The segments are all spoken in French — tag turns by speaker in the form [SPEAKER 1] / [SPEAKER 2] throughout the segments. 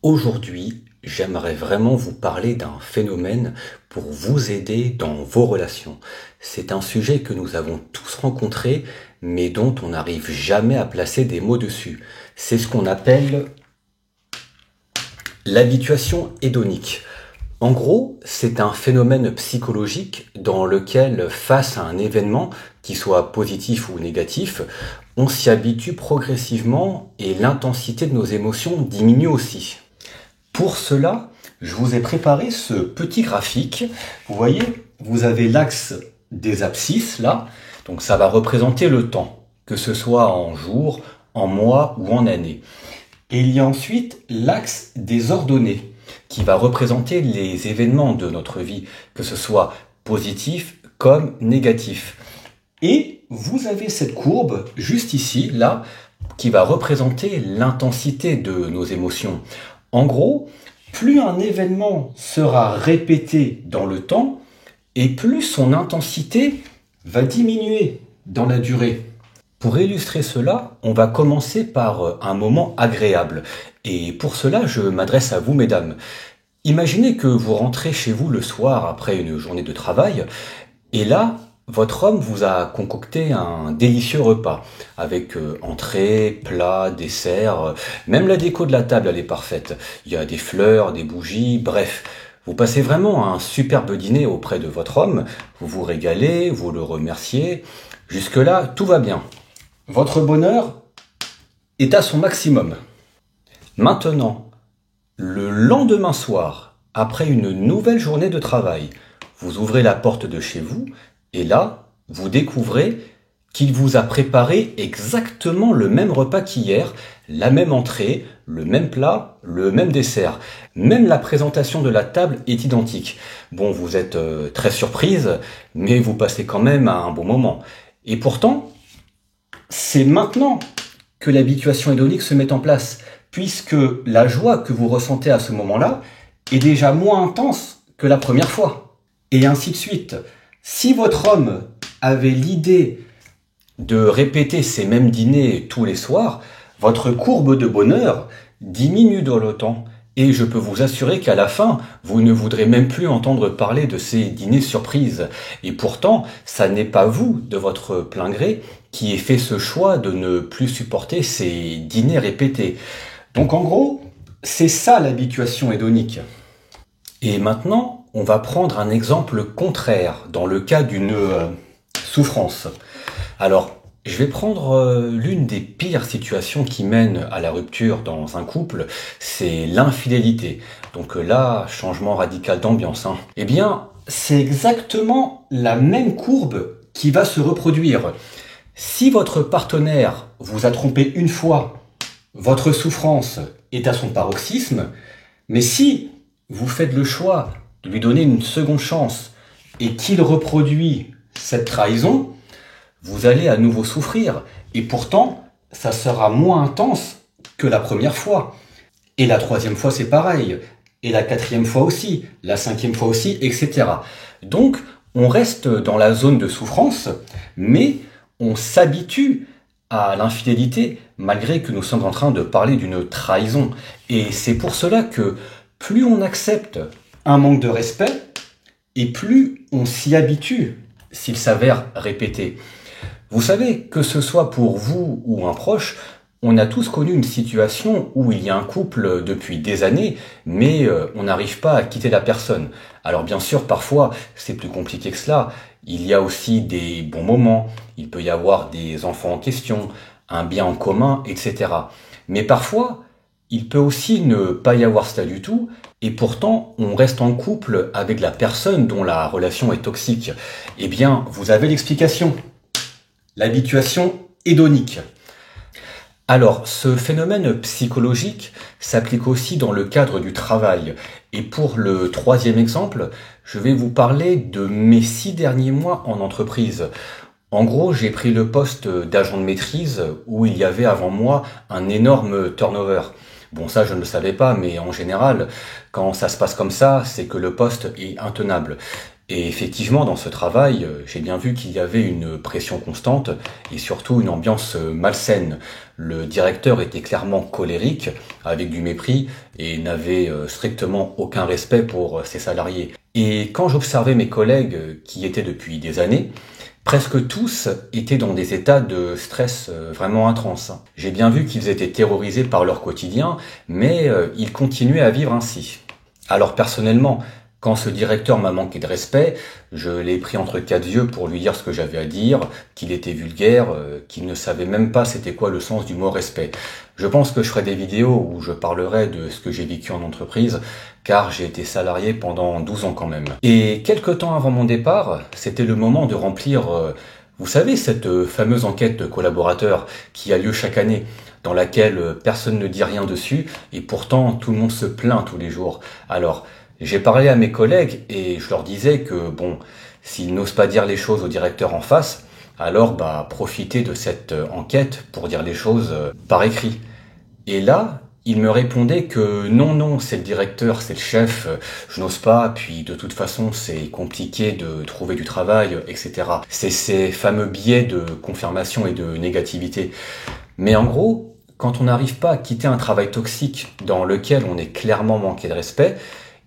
[SPEAKER 1] Aujourd'hui, j'aimerais vraiment vous parler d'un phénomène pour vous aider dans vos relations. C'est un sujet que nous avons tous rencontré, mais dont on n'arrive jamais à placer des mots dessus. C'est ce qu'on appelle l'habituation hédonique. En gros, c'est un phénomène psychologique dans lequel, face à un événement, qui soit positif ou négatif, on s'y habitue progressivement et l'intensité de nos émotions diminue aussi. Pour cela, je vous ai préparé ce petit graphique. Vous voyez, vous avez l'axe des abscisses là, donc ça va représenter le temps, que ce soit en jours, en mois ou en années. Et il y a ensuite l'axe des ordonnées, qui va représenter les événements de notre vie, que ce soit positif comme négatif. Et vous avez cette courbe juste ici, là, qui va représenter l'intensité de nos émotions. En gros, plus un événement sera répété dans le temps, et plus son intensité va diminuer dans la durée. Pour illustrer cela, on va commencer par un moment agréable. Et pour cela, je m'adresse à vous, mesdames. Imaginez que vous rentrez chez vous le soir après une journée de travail, et là, votre homme vous a concocté un délicieux repas, avec entrée, plat, dessert, même la déco de la table elle est parfaite. Il y a des fleurs, des bougies, bref. Vous passez vraiment un superbe dîner auprès de votre homme, vous vous régalez, vous le remerciez. Jusque-là, tout va bien. Votre bonheur est à son maximum. Maintenant, le lendemain soir, après une nouvelle journée de travail, vous ouvrez la porte de chez vous et là, vous découvrez qu'il vous a préparé exactement le même repas qu'hier, la même entrée, le même plat, le même dessert. Même la présentation de la table est identique. Bon, vous êtes très surprise, mais vous passez quand même un bon moment. Et pourtant, c'est maintenant que l'habituation hédonique se met en place, puisque la joie que vous ressentez à ce moment-là est déjà moins intense que la première fois. Et ainsi de suite. Si votre homme avait l'idée de répéter ces mêmes dîners tous les soirs, votre courbe de bonheur diminue dans le temps. Et je peux vous assurer qu'à la fin, vous ne voudrez même plus entendre parler de ces dîners surprises. Et pourtant, ça n'est pas vous, de votre plein gré, qui ait fait ce choix de ne plus supporter ces dîners répétés. Donc en gros, c'est ça l'habituation hédonique. Et maintenant, on va prendre un exemple contraire dans le cas d'une souffrance. Alors, je vais prendre l'une des pires situations qui mènent à la rupture dans un couple, c'est l'infidélité. Donc là, changement radical d'ambiance. Eh bien, c'est exactement la même courbe qui va se reproduire. Si votre partenaire vous a trompé une fois, votre souffrance est à son paroxysme, mais si vous faites le choix de lui donner une seconde chance et qu'il reproduit cette trahison, vous allez à nouveau souffrir. Et pourtant, ça sera moins intense que la première fois. Et la troisième fois, c'est pareil. Et la quatrième fois aussi. La cinquième fois aussi, etc. Donc, on reste dans la zone de souffrance, mais on s'habitue à l'infidélité, malgré que nous sommes en train de parler d'une trahison. Et c'est pour cela que plus on accepte un manque de respect, et plus on s'y habitue s'il s'avère répété. Vous savez, que ce soit pour vous ou un proche, on a tous connu une situation où il y a un couple depuis des années, mais on n'arrive pas à quitter la personne. Alors bien sûr, parfois, c'est plus compliqué que cela. Il y a aussi des bons moments, il peut y avoir des enfants en question, un bien en commun, etc. Mais parfois, il peut aussi ne pas y avoir cela du tout, et pourtant on reste en couple avec la personne dont la relation est toxique. Eh bien, vous avez l'explication. L'habituation hédonique. Alors, ce phénomène psychologique s'applique aussi dans le cadre du travail. Et pour le troisième exemple, je vais vous parler de mes 6 derniers mois en entreprise. En gros, j'ai pris le poste d'agent de maîtrise où il y avait avant moi un énorme turnover. Bon, ça, je ne le savais pas, mais en général, quand ça se passe comme ça, c'est que le poste est intenable. Et effectivement, dans ce travail, j'ai bien vu qu'il y avait une pression constante et surtout une ambiance malsaine. Le directeur était clairement colérique, avec du mépris, et n'avait strictement aucun respect pour ses salariés. Et quand j'observais mes collègues qui y étaient depuis des années, presque tous étaient dans des états de stress vraiment intenses. J'ai bien vu qu'ils étaient terrorisés par leur quotidien, mais ils continuaient à vivre ainsi. Alors personnellement, quand ce directeur m'a manqué de respect, je l'ai pris entre quatre yeux pour lui dire ce que j'avais à dire, qu'il était vulgaire, qu'il ne savait même pas c'était quoi le sens du mot respect. Je pense que je ferai des vidéos où je parlerai de ce que j'ai vécu en entreprise, car j'ai été salarié pendant 12 ans quand même. Et quelques temps avant mon départ, c'était le moment de remplir, vous savez, cette fameuse enquête de collaborateurs qui a lieu chaque année, dans laquelle personne ne dit rien dessus, et pourtant tout le monde se plaint tous les jours. Alors, j'ai parlé à mes collègues et je leur disais que, bon, s'ils n'osent pas dire les choses au directeur en face, alors profitez de cette enquête pour dire les choses par écrit. Et là, ils me répondaient que non, c'est le directeur, c'est le chef, je n'ose pas, puis de toute façon c'est compliqué de trouver du travail, etc. C'est ces fameux biais de confirmation et de négativité. Mais en gros, quand on n'arrive pas à quitter un travail toxique dans lequel on est clairement manqué de respect,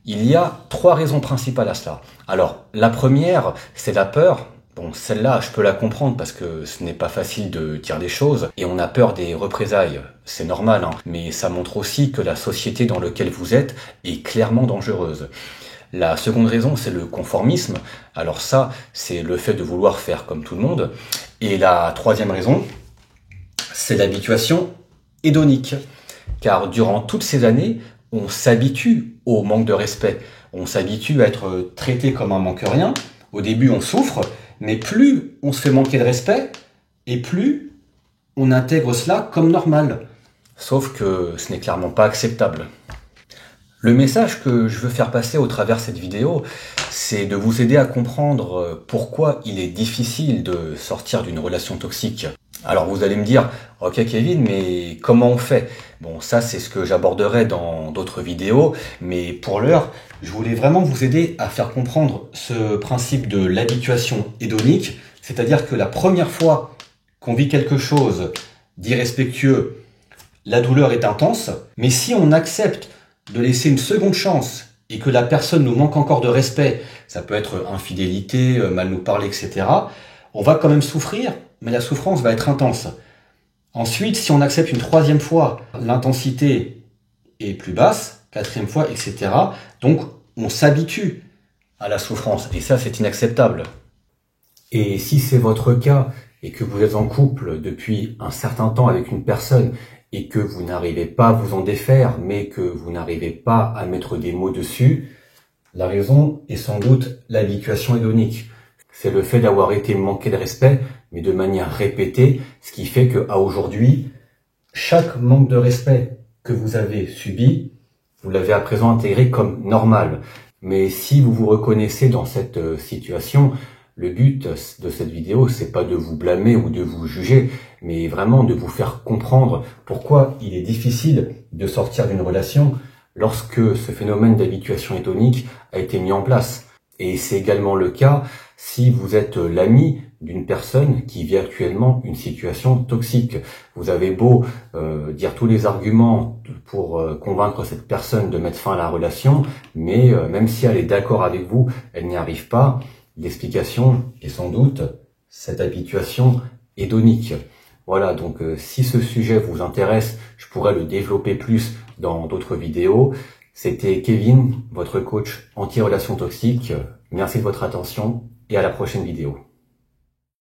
[SPEAKER 1] il y a trois raisons principales à cela. Alors, la première, c'est la peur. Bon, celle-là, je peux la comprendre parce que ce n'est pas facile de dire des choses et on a peur des représailles. C'est normal, hein. Mais ça montre aussi que la société dans laquelle vous êtes est clairement dangereuse. La seconde raison, c'est le conformisme. Alors ça, c'est le fait de vouloir faire comme tout le monde. Et la troisième raison, c'est l'habituation hédonique. Car durant toutes ces années, on s'habitue au manque de respect. On s'habitue à être traité comme un manque-rien. Au début, on souffre, mais plus on se fait manquer de respect, et plus on intègre cela comme normal. Sauf que ce n'est clairement pas acceptable. Le message que je veux faire passer au travers de cette vidéo, c'est de vous aider à comprendre pourquoi il est difficile de sortir d'une relation toxique. Alors vous allez me dire, ok Kevin, mais comment on fait? Bon, ça c'est ce que j'aborderai dans d'autres vidéos, mais pour l'heure, je voulais vraiment vous aider à faire comprendre ce principe de l'habituation hédonique, c'est-à-dire que la première fois qu'on vit quelque chose d'irrespectueux, la douleur est intense, mais si on accepte de laisser une seconde chance et que la personne nous manque encore de respect, ça peut être infidélité, mal nous parler, etc., on va quand même souffrir, mais la souffrance va être intense. Ensuite, si on accepte une troisième fois, l'intensité est plus basse, quatrième fois, etc. Donc, on s'habitue à la souffrance, et ça, c'est inacceptable. Et si c'est votre cas, et que vous êtes en couple depuis un certain temps avec une personne, et que vous n'arrivez pas à vous en défaire, mais que vous n'arrivez pas à mettre des mots dessus, la raison est sans doute l'habituation hédonique. C'est le fait d'avoir été manqué de respect, mais de manière répétée, ce qui fait qu'à aujourd'hui, chaque manque de respect que vous avez subi, vous l'avez à présent intégré comme normal. Mais si vous vous reconnaissez dans cette situation, le but de cette vidéo, c'est pas de vous blâmer ou de vous juger, mais vraiment de vous faire comprendre pourquoi il est difficile de sortir d'une relation lorsque ce phénomène d'habituation hédonique a été mis en place. Et c'est également le cas si vous êtes l'ami d'une personne qui vit actuellement une situation toxique. Vous avez beau dire tous les arguments pour convaincre cette personne de mettre fin à la relation, mais même si elle est d'accord avec vous, elle n'y arrive pas. L'explication est sans doute cette habituation hédonique. Voilà, donc si ce sujet vous intéresse, je pourrais le développer plus dans d'autres vidéos. C'était Kevin, votre coach anti-relations toxiques. Merci de votre attention et à la prochaine vidéo.